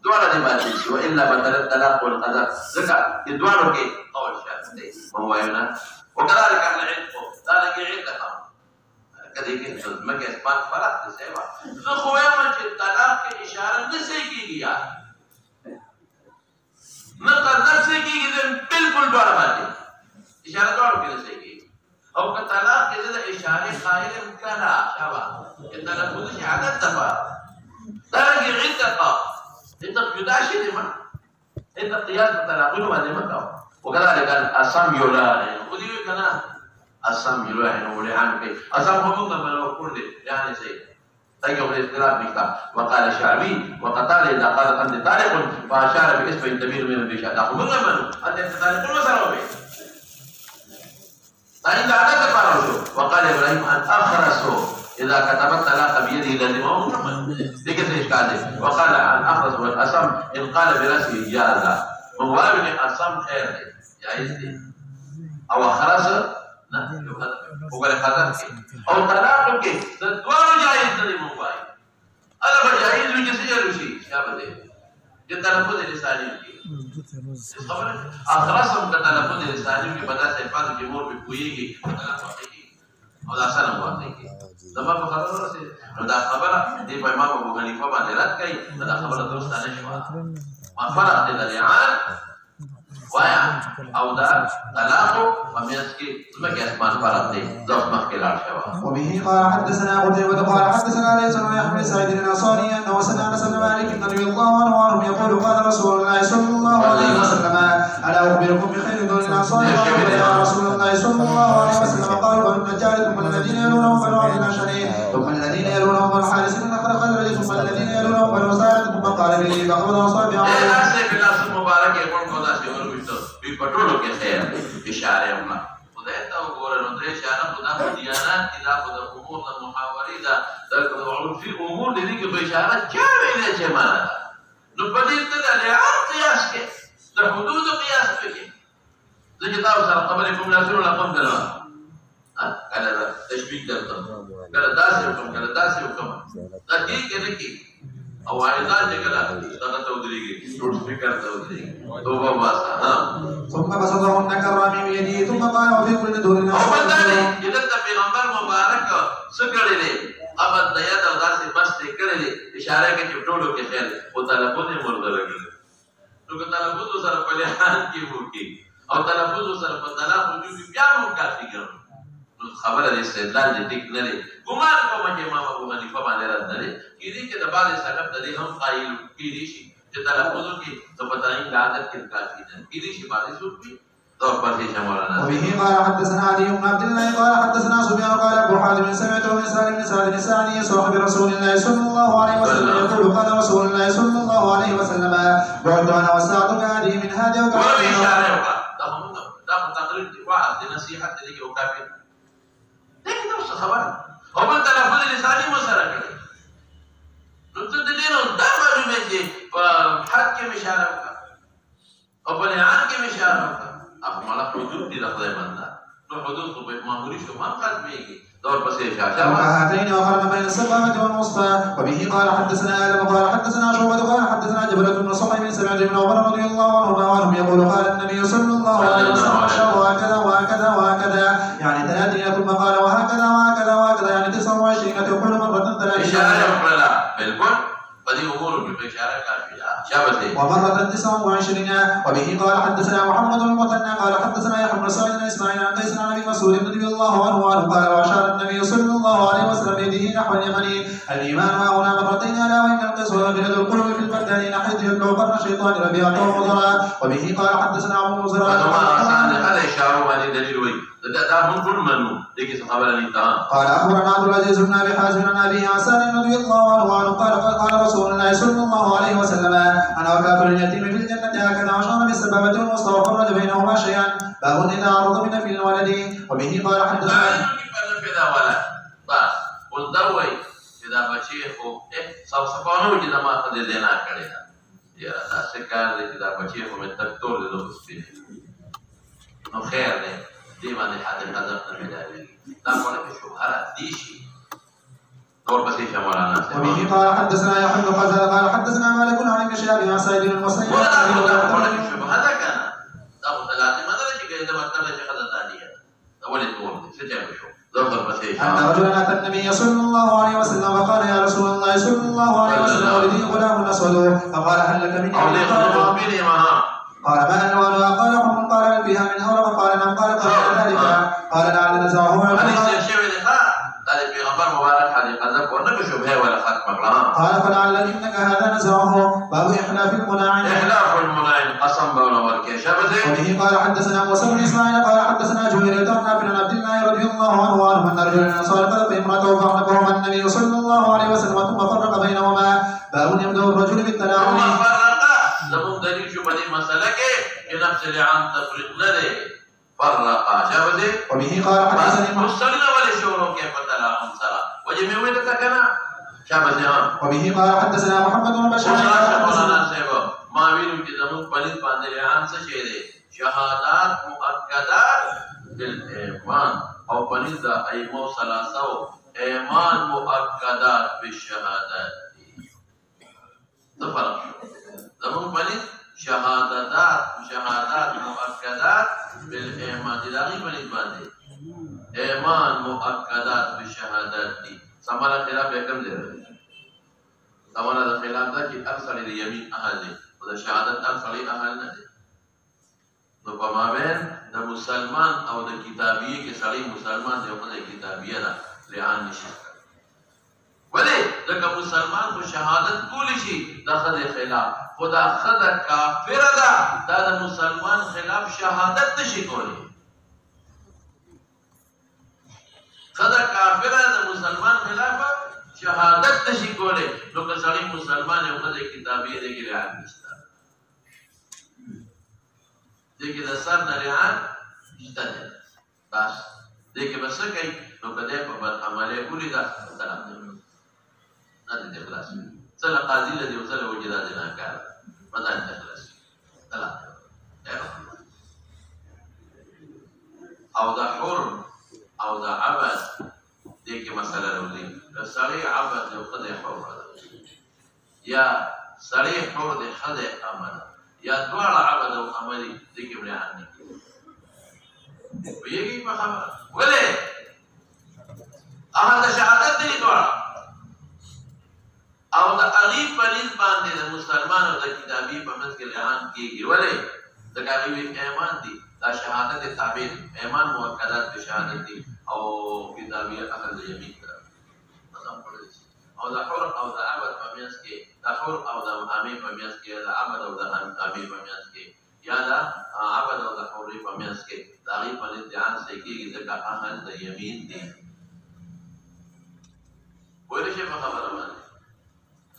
دواړه دې باطل شي والا بدل الطلاق والقذف ځکه چې دواړو کې قول شرط دی ووایونه وكذلك العتق ذلك عتق کدی کې مکه اسباب فرق دي سیوا زه خو وایم چې طلاق کې اشاره نه سي کیږي یار نه قذف سي کیږي بالکل ډول باندې اشاره ډول کې نه سي کیږي او که طلاق کې د اشاره قائل امکانا شابه ان تلفظ شي عادت دفع ذلك عتق انت جدا شي دي ما انت قياس الطلاقين باندې مکو وكذلك الاسم يولان ودي كنا اسم يولان ولعن كي اسم هم من كل يعني شيء تيجوا الاختلاف بك وقال الشعبي وقتال اذا قال انت طالق فاشار باسم الدمير من الرشاد اخو من انت طالق وسروا به فإذا عدد قالوا وقال ابراهيم ان اخرسوا اذا كتب الطلاق بيده لازمه ذكر الاشكال وقال عن اخرس والاسم ان قال برسمه جاز مواوي اسم خير جائز دي او خرس نه وګوره قدر کې او طلاق کې د دوه جائز دي مواوي الا جائز وي چې څه شي شابه دي چې تلفظ لساني کې خبره اخرس هم د تلفظ لساني کې بدا سے پاتې کې مور په کویږي او دا سره وایي کې زما په خبره سره دا خبره دی په امام ابو حنیفه باندې رد کړي دا خبره دوستانه شوه ما فرق دي لعان وایا او دا طلاق فمیس کی زمکه اسمان فرق دي ذوق مخکلار شوا وبه قال حدثنا قتيبة قال حدثنا ليس بن يحيى سعيد الانصاري انه سمع انس بن مالك رضي الله عنه يقول قال رسول الله صلى الله عليه وسلم الا اخبركم بخير دون الانصار قالوا يا رسول الله صلى الله عليه وسلم قالوا بل النجار ثم الذين يلونهم بل عبد الاشعري ثم الذين يلونهم بل حارس بن خزرج ثم الذين يلونهم بل وسائد ثم قال لي فاخذ اصابع مبارک یې کوم دا چې ورته په پټولو کې خیر اشاره وکړه خدای ته وګوره نو درې اشاره خدا په دیانات کې دا په امور د محاورې دا د عرفي امور دي کې په اشاره چا ویلې چې معنا نو په دې ته د قیاس کې د حدود قیاس کې ځکه تاسو سره خبرې کوم لازم ولا کوم کړه کله تشبیه درته کله داسې کوم کله داسې کوم دا کې کې او عائدات جگلا دغه تودريږي لوډ سپیکر تودريږي توبه واسه ثم بسطهن كرامي بيده ثم قال وفي كل دور او بدل جدت پیغمبر مبارک سګړلې ابد دیا دغه بس کړلې اشاره کې ټولو کې خیر او تلفظ مرغلګل نو که تلفظ سره په لحاظ کې وکی او تلفظ سره په طلاق وجود بیا مو کافي ګرځي خبره دې استدلال دې ټیک نه لري ګمان کوم چې امام ابو حنیفه باندې رد نه لري کېږي چې د بعض سبب د دې هم قائل کېږي چې تلفظ کې د پتاین عادت کې کافي نه کېږي چې بعض څوک دور پر دې شمولانا وبه قال حدثنا علي بن عبد الله قال حدثنا سفيان قال ابو حازم سمعت من سالم بن سعد بن سعد صاحب رسول الله صلى الله عليه وسلم يقول قال رسول الله صلى الله عليه وسلم بعد انا وسعد هذه من هذه وكافي دا تقرير واحد نصيحه دې او کافي خبر او بل تلفظ لساني مسره کړي نو ته دې نو دا معلومه چې په حد کې اشاره وکړه او په لعان کې اشاره وکړه هغه مال حدود دي د خدای بنده نو حدود په معمولي شو ما ختميږي دور پسې اشاره وهاتين وقرن بين السبابه والوسطى وبه قال حدثنا ادم قال حدثنا شعبة قال حدثنا جبلة بن صهيب سمعت ابن عمر رضي الله عنهما يقول قال النبي صلى الله عليه وسلم وهكذا وهكذا وهكذا يعني 30 ثم قال وهكذا وهكذا وهكذا يعني 29 تقول مرة 30 اشاره وکړه بالکل بدي امور بالاشاره كافيه شابه ومرة 29 وبه قال حدثنا محمد بن المثنى قال حدثنا يحيى بن سعيد بن اسماعيل عن قيس عن ابي مسعود رضي الله عنه قال واشار النبي صلى الله عليه وسلم بيده نحو اليمن الايمان ها هنا مرتين الا وان القيس وغلد القلوب في البلدان نحيث يبلغ قرن الشيطان ربيعه ومضرا وبه قال حدثنا ابو زرع هذا اشاره وهذا دليل وي دا هم كل منو دغه صحابه الانتهاء قال اخبرنا عبد العزيز بن ابي حازم عن ابي حسن رضي الله عنه قال قال رسول الله صلى الله عليه وسلم انا وكافر اليتيم في الجنه هكذا وشار بالسبابه والوسطى وفرج بينهما شيئا باب اذا عرض من في الولد وبه قال حدثنا بس والدوي اذا بچيخو سب سپانو چې ما ته دې نه کړی یا تاسو کار دې دا بچيخو مې تک ټول له سپینې نو خیر دې دې باندې حاضر حضرت نه ملایي دا کوله کې شوهرات دي شي دور بس مولانا وبه قال حدثنا يحيى بن قزال قال حدثنا مالك عن ابن شهاب عن سعيد بن المسيب هذا كان أبو ثلاثة ما درج إذا ما ترى شيء هذا ثانية أول الدور سجى بشو ذكر بس إيش أن رجلا أتى النبي صلى الله عليه وسلم فقال يا رسول الله صلى الله عليه وسلم ولدي غلام أسود فقال هل لك من قال ما ألوانها قال حمر قال هل فيها من أورق قال نعم قال ذلك قال لعل نزعه قال فلعل إنك هذا نزعه باب إحلاف المناعم قسم بولا وركيشة وبه قال حدثنا موسى بن إسماعيل قال حدثنا جويرية عن نافع عن عبد الله رضي الله عنه وعنه أن رجلا من الأنصار قذف امرأته فأحلفهما النبي صلى الله عليه وسلم ثم فرق بينهما باب يبدأ الرجل بالتلاعب ثم فرق لهم دليل شو بدي مسألة كنفس عن تفريق لدي فرق شابه وبه قال حدثني مستلنا ولا شورو كيف تلاعب سرا وجميع ويدك كنا شابه وبه قال حدثنا محمد بن بشار ما بينهم كذا بنيت باندريان سشيده شهادات مؤكدات بالإيمان أو بنيت أيمو ثلاثة إيمان مؤكدات بالشهادات تفرق زمون بنيت شهادات مؤكدات بالإيمان تلاقي بنيت باندي إيمان مؤكدات بالشهادات دي سمانا خلاف يكم ده سمانا ده خلاف ده كي أكثر اليمين أهل وده شهادت أكثر أهل نده نو پما بین ده مسلمان او ده کتابیه که سړی مسلمان ده او ده کتابیه ده لعان نشي ولی دکه مسلمان خو شهادت کولی شي ده خده خلاف خو ده خده کافر ده ده مسلمان خلاف شهادت نشي کولی خده کافر ده مسلمان خلاف شهادت نشي کولی نو که سړی مسلمان او خده کتابیه ده که لعان نشي دیکھ دا سر نریان جتا دے بس دیکھ بس کئی نو کدے پا بد عمالی کولی دا طلاق دے نا دے خلاص صلح قاضی لدی و صلح وجدا دے ناکار مدان دے خلاص طلاق دے او دا حر او دا عبد دیکھ مسئلہ رو دی سڑی عبد دے خد حر یا سڑی حر دے خد عمل یا دوار عبد و عملی دیکھ بریان نکی ویگی پا خبر ولی احل دا شهادت دی دوار او دا اغیب پنیز باندے دا مسلمان و دا کتابی پا منز کے لحان کیگی ولی دا اغیب ایمان دی دا شهادت تابع ایمان موقعات دا شهادت دی او کتابی احل دا یمین کرا مطمئن پڑھ دیسی او دا حر او دا عبد پمیز کے دا حر او دا عمی پمیز کے دا عبد او دا عمی پمیز کے یا دا عبد او دا حری پمیز کے دا غیب پر ادعان سے کی دا احل دا یمین دی کوئی رشی پا خبر آمانی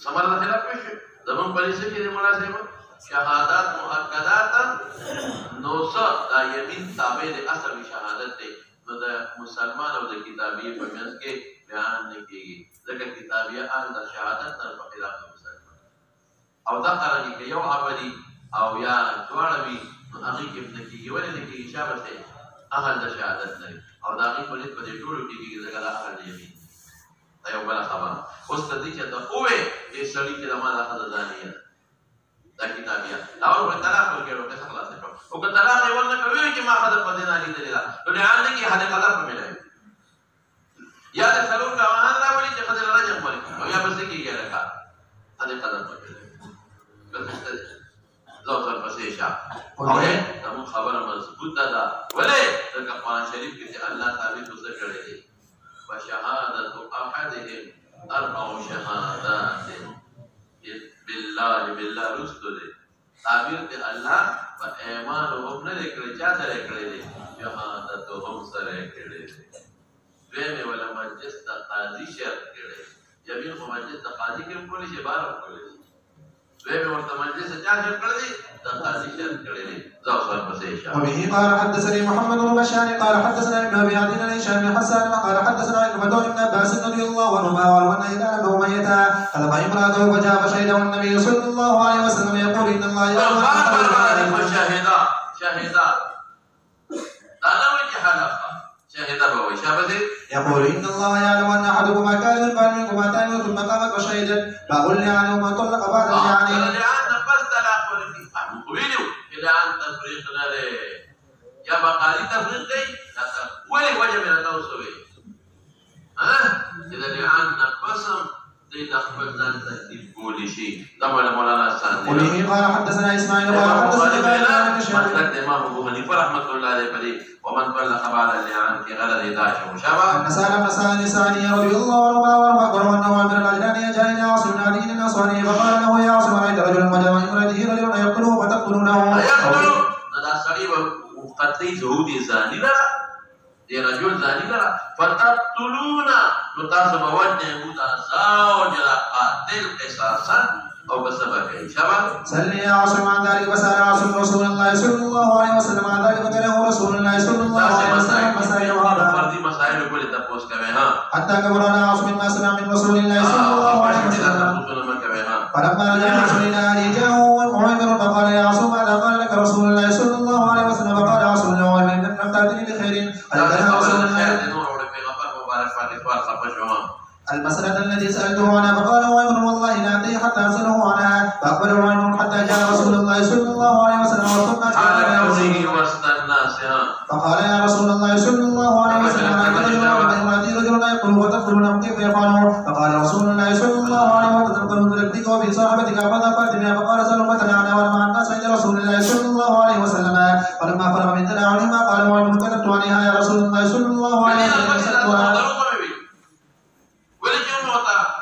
سمر دا خلاف پیش زمان پلیسے کی دی مناسبہ شهادات مؤکدات نوسا دا یمین تابع دی اصل شهادت دی نو دا مسلمان او دا کتابی پمیز کے بیان نکیگی ذکر کتابیه اهل در شهادت در خلاف مسلمان او دا قرانی که یو عبدی او یا دواربی اغی کم نکیگی ولی نکیگی شابه سے اهل در شهادت نری او دا اغی پلیت پا دی جوڑو کیگی ذکر دا اهل یمین دا یو بلا خبر اس تا دی چه دا اوه یہ سڑی که دا ما دا خدا دانیه دا کتابیه لاول پر طلاق پر گیرو کسا خلاص نکو او که طلاق ایول نکویوی که ما خدا پا دینا لی دلیلا تو لعان نکی حد قدر پر ملائی یا د سلور گواهان راولي چې خدای راځم ولي او یا بس کېږي لکه هغه قدم وکړي بس زو تر پسې شا او تم خبره مضبوطه ده ولې د قرآن شریف کې الله تعالی څه کړی دی وشهادت احدهم اربع شهادات بالله رسول تعبیر دی الله په ایمان او نه کړی چا سره کړی دی شهادت هم سره کړی دی دویمه ولا مجلس دا قاضی شرط کړي یمین خو مجلس دا قاضی کې کولی شي بار کولی دویمه ورته مجلس چا شرط کړی دا قاضی شرط کړي ذو سر پسې شاه وبه قال حدثني محمد بن بشار قال حدثنا ابن ابي عدي عن هشام بن حسان قال حدثنا ابن عباس رضي الله عنهما وان هلال بن اميه قال امراته فجاء فشهده النبي صلى الله عليه وسلم يقول ان الله يامر شهدا انا وجه حلقه شهد بوي شابه يقول إن الله يعلم أن أحدكم كان ينفع منكم أتاني ثم قامت وشهدت فقل لعنه من طلق بعد اللعان لعن تفريق لري يا بقالي تفريق دي ولي وجه من التوصل ها إذا لعن قسم دي دخل ذات تكتيب كل شيء طبعا مولانا السعدي وبه قال حدثنا اسماعيل قال حدثنا مسلك الامام ابو حنيفه رحمه الله عليه بدي ومن طلق بعد اللعان في غرض داعش وشبه ان سالم بن سعد رضي الله عنه واخبره انه من الاجنان جاء الى عاصم بن عدي الانصاري فقال له يا عاصم رايت رجلا وجمع امراته رجلا يقتله فتقتلونه يقتله هذا صليب وقتل يهودي زاني لا دي رجل زاني لا فتقتلون تتصب وجه يهود زوج قاتل قصاصا او بسبب شبه سل يا عاصم عن ذلك وسال عاصم رسول الله صلى الله عليه وسلم عن ذلك فكره رسول الله صلى الله عليه وسلم مسائل هذا فردي مسائل كل تفوز كمان حتى كبرنا عاصم ما سمع من رسول الله صلى الله عليه وسلم فلما رجع رسول الله جاءه معمر فقال يا عاصم ماذا قال لك رسول الله صلى الله عليه وسلم فقال عاصم له معمر لم تاتني بخير رسول الله المسألة التي سألته عنها فقال عمر والله لا أتي حتى أسأله عنها فأقبله عمر حتى جاء رسول الله صلى الله عليه وسلم فقال يا رسول الله صلى الله عليه وسلم رجل يقول وتقتلونه كيف يفعل فقال رسول الله صلى الله عليه وسلم تلقيك وفي صاحبتك فذكرت بها فقال سلم فتلعنا ولما الناس عند رسول الله صلى الله عليه وسلم فلما فرغ من تلاعنهما قال عمر كتبت عليها يا رسول الله صلى الله عليه وسلم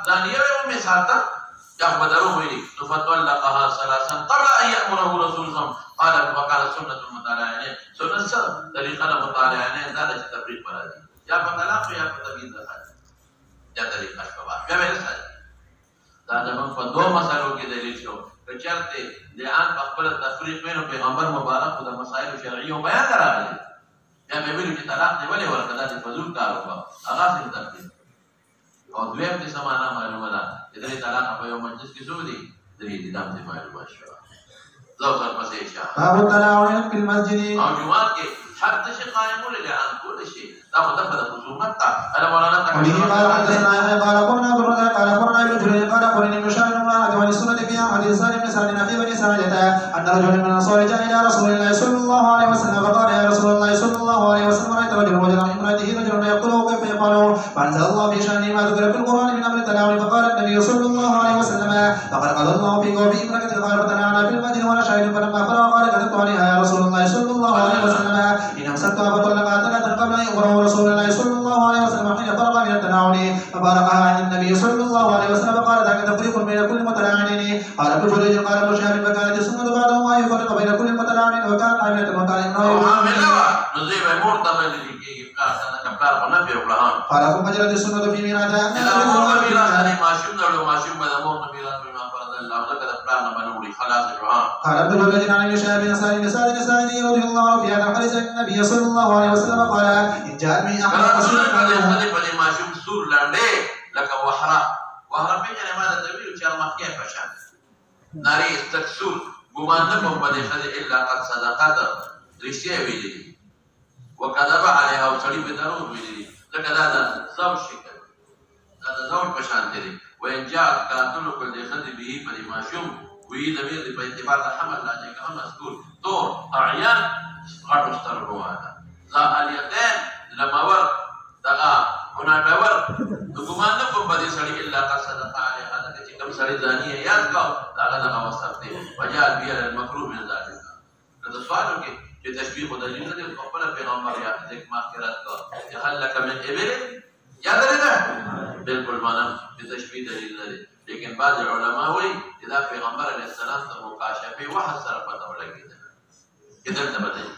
ثانية يوم ساعة يقبضه إليه فطلقها ثلاثا قبل أن يأمره رسول الله قال فقال سنة المطالعين سنة طريقة المطالعين ذلك تفريق فرادي يا فطلاق يا فتبين ذلك يا طريقة شباب يا بيرس هذا من فدو مسائل کی دلیل شو بچرتے لعان بقبل تفریق بین پیغمبر مبارک خدا مسائل شرعی و بیان کرا گئے یا بیبیلو کی طلاق دے ولی ورکدہ دے فضول کارو با آغاز سے تفریق اور دویم کی سمانا معلومه ده ادری طلاق په یو مجلس کې شو دي درې دي دام ته معلومه شو لو سر پسې شه باب التلاعن في المسجد او جمعات کې حد شي قائمون لعن كل شيء دا مدفع خصومت تا انا مولانا تقول قال حدثنا قال قلنا بردا قال قلنا ابن جرير قال قلنا ابن شهر وعن السنة فيها حديث سالم بن سعد في بني ساعدة أن رجلا من الأنصار جاء إلى رسول الله صلى الله عليه وسلم فقال يا رسول الله صلى الله عليه وسلم رأيت رجلا وجد من امرأته رجلا يقتله كيف يفعل فأنزل الله في شأنه ما ذكر في القرآن من أمر التلاعن فقال النبي صلى الله عليه وسلم لقد قضى الله فيك وفي امرأتك قال فتلاعنا في المسجد وأنا شاهد فلما فرغ قال كتبت عليها يا رسول الله صلى الله عليه وسلم إن أمسكتها فطلقها ثلاثا قبل أن يأمره رسول الله صلى الله عليه وسلم حين فرغ من التلاعن فباركها عن النبي صلى الله عليه وسلم فقال ذاك تفريق بين كل متلاعنين قال ابن جريج قال ابن شهاب فكانت السنة بعده ما يفرق بين كل متلاعن وكانت عاملة وكان قال ثم جرت السنة في ميراثها قال ابن جريج عن ابن شهاب نسال رضي الله عنه في هذا الحديث النبي صلى الله عليه وسلم قال إن جاء من أحد وهرب بين ماذا تبين شر ما كيف شان ناري استكسور غمان نفهم بده خذ الا قد صدقت رشيه ویلي وكذب عليها وصلي بدرو ویلي لكذا زوج شكل هذا زوج بشان دي وان جاء قاتل كل خذ به فلماشوم وي ضمير باعتبار الحمل لا جاء كما مذكور طور اعيان غټ استرو هذا ذا اليتين لما ور دغا هنا دور دغمان نه په بدی سړی الا قد صدق عليه هذا چې کوم سړی ځاني یاد کا دغه واسطه وجال بیا المکروه من ذلك دا سوالو کې چې تشبیه مدلل نه خپل پیغمبر یا ذکر ماخرت کا جهلک من ابل یاد لري بالکل معنا د تشبیه دلیل نه لیکن بعض علما وایي دا پیغمبر علیه السلام ته مکاشفه وحی سره پته ولګیدل کله ته بدل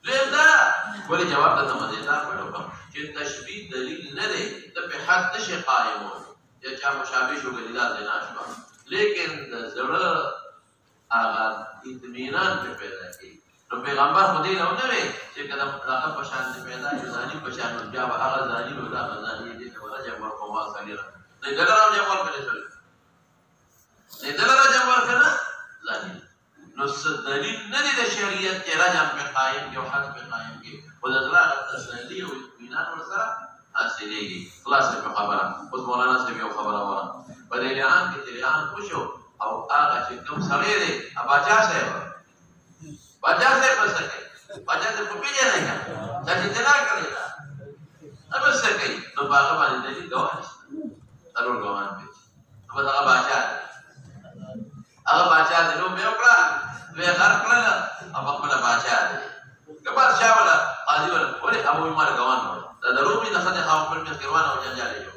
لذا ولې جواب ته مزیدار کړو چې تشبیه دلیل نه دی ته په حد نشي قائم یا چا مشابه شو دلیلات نه شو لیکن د زړه هغه اطمینان په پیدا کی نو پیغمبر خدای له نه وي چې کله هغه په شان پیدا ځاني په شان بیا هغه ځاني نو دا ځاني دې ته ورته جواب کوما سړي نه دلته جواب کړی سړي نه دلته جواب کړه ځاني نو دلیل نه دی د شریعت کې راجم په قائم کې او حد په قائم کې او د زړه تسلی او اطمینان ورسره حاصلېږي خلاص په خبره اوس مولانا صاحب یو خبره وره په دې لحاظ کې لحاظ وشو او هغه چې کوم سړی دی اباچا صاحب बाजा से बस सके बाजा से को पीजे नहीं का जैसे जना करेगा अब सके तो बागा वाले नहीं गवाह जरूर गवाह पे तो बता बाजा अगर बाजा दे लो मेरे ऊपर वे घर पर अब अपना बाजा दे कबार शावला قاضي ولا ابو عمر गवाह ضروري نخد خاف पर में करवाना हो जाने जो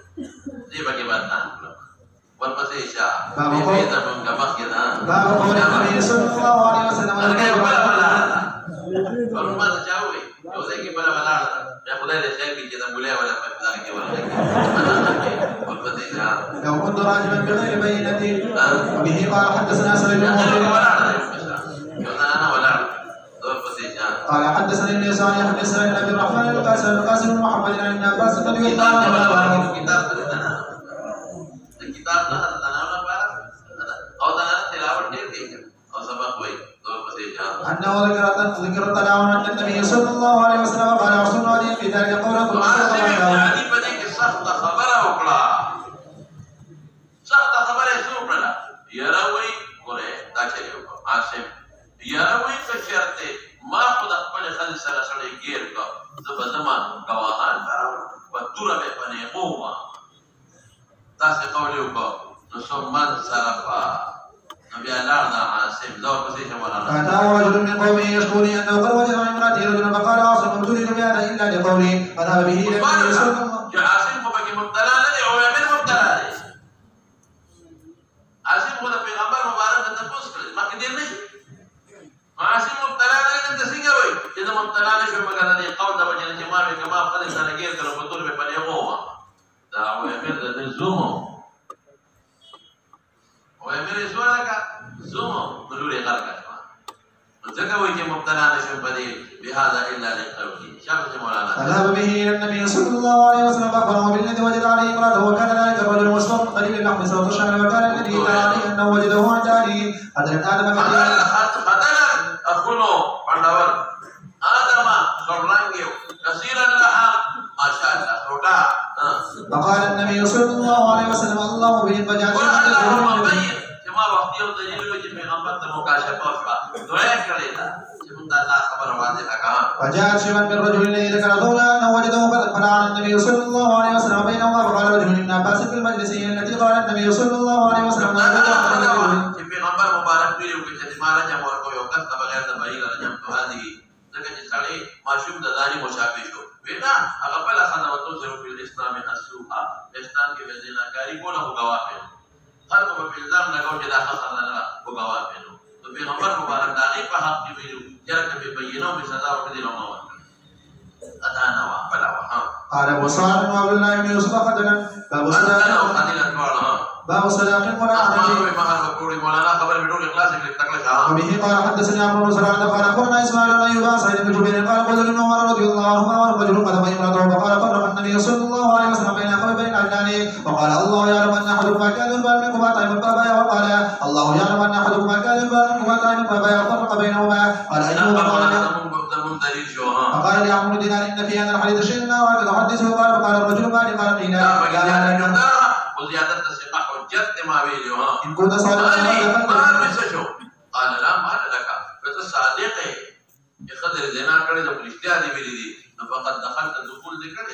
ये बाकी बात ना والبسي شاء بيدا من قبض كده باب قول النبي صلى الله عليه وسلم والما تجاوي يوزي كي بلا بلا يا خدای دې خیر کې دا بوله ولا پتا کې ولا والبسي شاء لو كنت راجما بغير بينة وبه قال حدثنا سعيد بن قال حدثني الليثان حدثنا ابن الرحمن القاسم بن محمد عن ابن عباس رضي الله عنه किताब ना तनावना पारा और तनाव तिलावत नहीं की और सबक हुई तो बस ये जान أنه ذكر التناول أن النبي صلى الله عليه وسلم قال عصر عليه في ذلك قوله يعني بدي كسخت خبره وكلا سخت خبره سوبرلا يروي قره داخله عاصم يروي كشرته ما خد خپل خل سره سره غیر کا زبزما گواهان ودوره به پنه قوه تاسو قولي وکړو نو ثم صرفا نبي الله دا عاصم دور پسې شمولانا فأتاه رجل من قومه يشكوني أنه قد وجد عن امرأته رجلا فقال عاصم ابتليت بهذا إلا لقولي فذهب به إلى النبي صلى الله عليه وسلم عاصم خو پکې مبتلا نه دی او امیر مبتلا دی عاصم خو د پیغمبر مبارک ته تاسو کړل مکه دې نه عاصم مبتلا نه دی څنګه وای چې د مبتلا نه شو مګر د قول د وجه چې ما به کما خپل سره غیر کړو په ټول په پنه وو دا او امیر د زومو او امیر سوالکا زومو نلوري غلقه ځکه وایي چې مبتلا نشم پدې بهذا الا للقوي شابه مولانا فذهب به الى النبي صلى الله عليه وسلم فاخبره بالذي وجد عليه امراته وكان ذلك الرجل مصطفى قليل اللحم صوت الشعر وكان الذي يدعى عليه انه وجده عند علي حضرت ادم خدلا اخونو پندور ادم سرلانگيو كثير اللحم ما شاء الله سودا فقال النبي صلى الله عليه وسلم اللهم به فجعل اللهم بين كما وقت يوم دلیل چې پیغمبر ته مکاشفه وشوه دعا کړې ده چې موږ الله خبر واضحه کړه فجاء شيئا من رجل الذي ذكر قولا انه وجده قد فنعى النبي صلى الله عليه وسلم بينهما فقال رجل ابن عباس في المجلس التي قال النبي صلى الله عليه وسلم چې پیغمبر مبارک ویلو چې مارا جمع ورکو یو کس بغیر د بایل رجم تو هذه ځکه چې سړی ماشوم د ځاني مشابه شو وینا هغه بل خدمتو زرو په اسلام اسوها اسلام کې وزیناکاری کوله هوغوا په خلق په الزام لګاو چې دا خطر نه هوغوا په نو تو پیغمبر مبارک داغي په حق کې ویلو چې به بینو به سزا ورکړي نو نو ادا نو بلا ها قال ابو صالح وعبد الله بن يوسف قدنا باب صداق الملاعنة مولانا خبر بدون اخلاص کې تکلیف وبه قال حدثني عمرو بن سلمة قال اخبرنا اسماعيل بن ايوب سعيد بن جبير قال قال ابن عمر رضي الله عنهما ورجل قدم امراته فقال فرق النبي صلى الله عليه وسلم بين اخوي بين اجلانه وقال الله يعلم ان احدكما كان ينبغي منكم طعم البابا وقال الله يعلم ان احدكما كان ينبغي منكم طعم البابا وفرق بينهما قال ايوب فقال لي عمرو دينار ان في هذا الحديث شيء وهكذا حدثه قال فقال الرجل بعد قال قيل وزيادة الثقة حجت ما ویلو ان كنت صادقا قال لا مال لك فت صادق يخدر زنا کړي د پرشتیا دی ویلي دي فقط دخلت دخول ذکر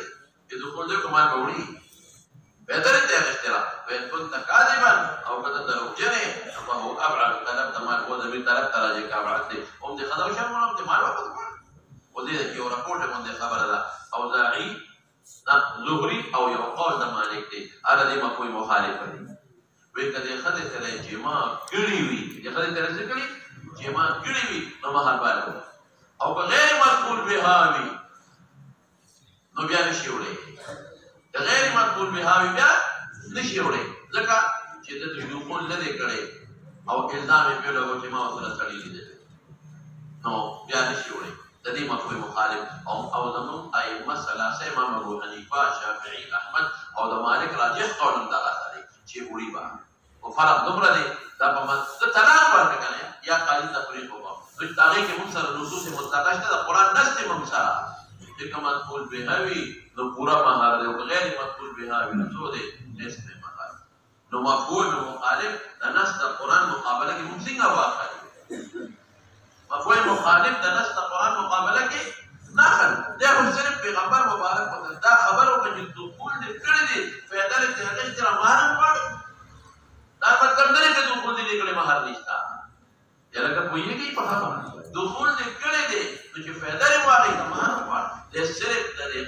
دي دخول دې کومه وړي بهتر ته اشترا وان كنت كاذبا او قد تروجنه فهو ابعد طلب تمام هو ذي طلب تراجع ابعد دي هم دي خدو شرم هم دي مال وقت ودي یو راپورټ باندې خبره ده او زاعي زهري او یو قول د مالک دی اړه دې مکوې مخالف دی وې کله خدای سره جما کړی وي چې خدای سره څه کړی جما کړی وي نو مهال باندې او غیر مقبول بهاوی نو بیا نشي وړي غیر مقبول بهاوی بیا نشي وړي ځکه چې د یو قول نه کړي او الزام یې په لګو چې ما سره تړلی دي نو بیا نشي وړي د دې مفهوم مخالف او زمون ائمه ثلاثه امام ابو حنیفه شافعي احمد او د مالک راجح قولم دا غاړي چې وړي با او فرق دومره دی دا په مست تناق ورکړي یا قاضي تفریق وکړي نو تاریخ کې موږ سره نصوص مطلقه شته د قران نص موږ سره چې کوم مقبول بهوي نو پورا مهار دی او غیر مقبول بهوي نو څه دی نصف مهار نو مفهوم مخالف د نص د قران مقابله کې موږ څنګه واخلي مفهوم مخالف د نص قرآن مقابله کې نقل دا خو صرف پیغمبر مبارک وکړ دا خبرو کې دخول دې کړی دي پیدا لري چې هغه تر مهر وړي دا مطلب نه دی چې دخول دې کړي مهر نشته یلکه کویږي په خبره دخول دې کړی دي چې پیدا لري واغې مهر وړي د صرف د دې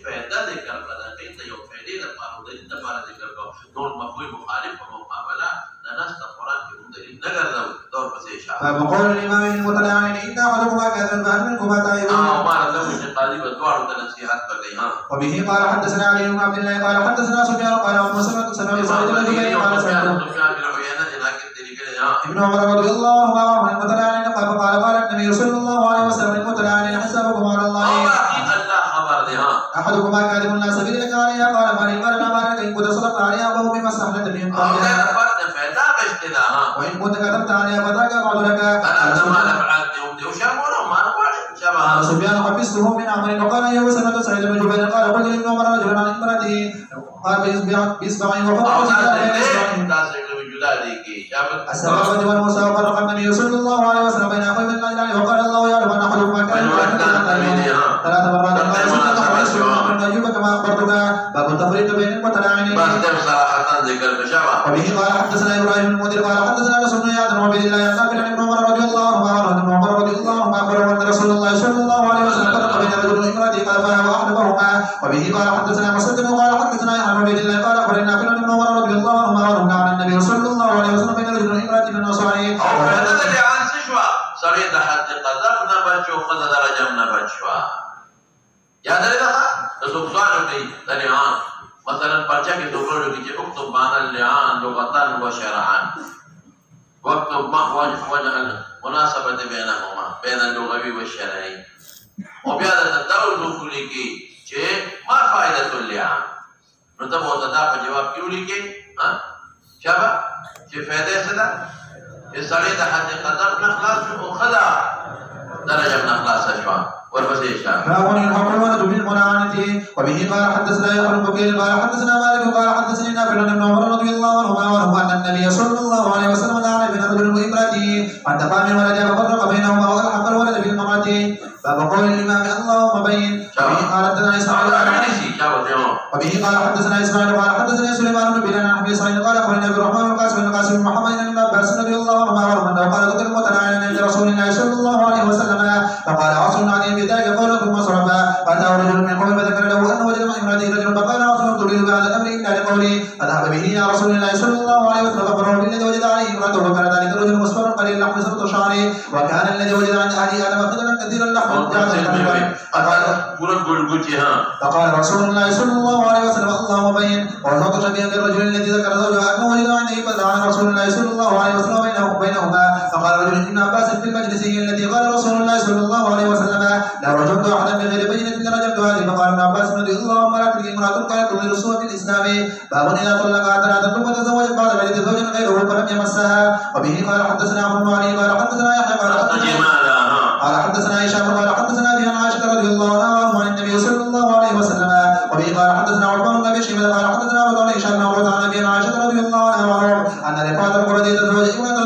پیدا ذکر کړه دې ته یو پیدا د پاره د دې لپاره ذکر کو نور مفهوم مخالف په مقابله د نص قرآن کې هم دلیل نه ګرځاو دور پسې اشاره فبقول الامام المتلعن ان احدكما كان البهر منكما تائبون وبه قال حدثنا علي بن عبد الله قال حدثنا سفيان قال ابو مسلمة سمع سعيد بن جبير قال سمعت ابن عمر رضي الله عنهما عن المتلعن قال النبي صلى الله عليه وسلم المتلعن حسابكم على الله احدكما كاذب لا سبيل لك عليها قال فلي قال لا بارك ان كنت صدقت عليها وهو بما استحلت من قبلها وان كنت كذبت عليها فذاك بعد لك سفيان حفظته من عمر وقال يا وسلمة سعيد بن جبير قال قلت لابن عمر رجلا عن امرأته قال باصبعين وفرق السبابة والموسى وفرق النبي صلى الله عليه وسلم بين اخوي من الاله وقال الله يعلم ان احدكما كان ثلاث مرات قال سنة من ايوب كما اخبرتك باب التفريق بين المتلاعنين وبه قال حدثنا ابراهيم بن المنذر قال حدثنا انس بن اياد عن عبيد الله عن ابن عمر رضي الله عنهما ابن عمر رضي الله عنهما اخبره ان رسول الله صلى الله عليه وسلم فرق بين رجل وامراته قال فانا واحدهما وبه قال حدثنا مسدد قال حدثنا عن عبيد الله قال اخبرنا ابن عمر رضي الله عنهما عن النبي صلى الله عليه وسلم بين رجل وامراته من النصارى سړی د حد قذف نه بچو خدای د رجم نه بچو یاد لري دا د سوال کوي د لعان مثلا پرچا کې دوکړو کې چې اكتب معنا اللعان لغتان وشرعان واكتب ما وجه المناسبه بينهما بين اللغوي والشرعي او بیا د تداول دخول کې چې ما فائدة اللعان نو ته مو دا په جواب کې ولیکي ها شابه چې فائدې څه ده سړی د حد قذف نه خلاص او خدا درجه نه خلاص شو ورپسې اشاره باب الحكمة بالمناعنة وبه قال حدثنا يحيى بن بكير قال حدثنا مالك قال حدثني نافع عن عمر رضي الله عنهما ان النبي صلى الله عليه وسلم دعا بين رجل وامراته فانتقى من ولده ففرق بينهما والحق الولد بالمرأة باب قول الامام اللهم بين وبه قال حدثنا اسماعيل وبه قال حدثنا اسماعيل قال حدثنا سليمان بن بلال عن ابي سعيد قال اخبرنا عبد الرحمن بن قاسم بن قاسم بن محمد بن عباس رضي الله عنهما قال ذكر المتلاعنين عند رسول الله صلى الله عليه وسلم فقال عاصم عليه بذلك قول ثم صرفا فاتاه رجل من قوم فذكر له انه وجد مع امراته رجل فقال عاصم تريد بهذا الامر الا لقولي فذهب به الى رسول الله صلى الله عليه وسلم فخبره بالذي وجد عليه امراته وكان ذلك الرجل مصفرا قليل اللحم سبط شعره وكان الذي وجد عند اهل ادم خضرا كثير اللحم فقال رسول الله صلى الله عليه وسلم اللهم بين وارزقت شبيها بالرجل الذي ذكر زوجها انه وجد عنده فدعا رسول الله صلى الله عليه وسلم بينهما فقال رجل ابن عباس في المجلس التي قال رسول الله صلى الله عليه وسلم لا رجمت احدا بغير بينه لرجمت هذه فقال ابن عباس رضي الله عنه امرأته امرأة كانت تظهر السوء في الاسلام باب اذا طلقها ثلاثة وتزوجت بعد ذلك زوجا غيره فلم يمسها وبه قال حدثنا عمرو بن علي قال حدثنا يحيى قال حدثنا هشام قال حدثنا ابي عن عائشة رضي الله عنها عن النبي صلى الله عليه وسلم وبه قال حدثنا عثمان بن ابي شيبة قال حدثنا ابو عن هشام بن عروة عن ابي عن عائشة رضي الله عنها ان رفاعة القرظي تزوج امرأة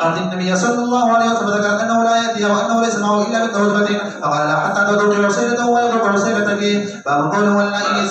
قالت النبي صلى الله عليه وسلم ذكر انه لا ياتيها وانه ليس معه الا بالتوجبة فقال لا حتى تدرج عسيلته ويدرك عسيلتك باب قوله واللائي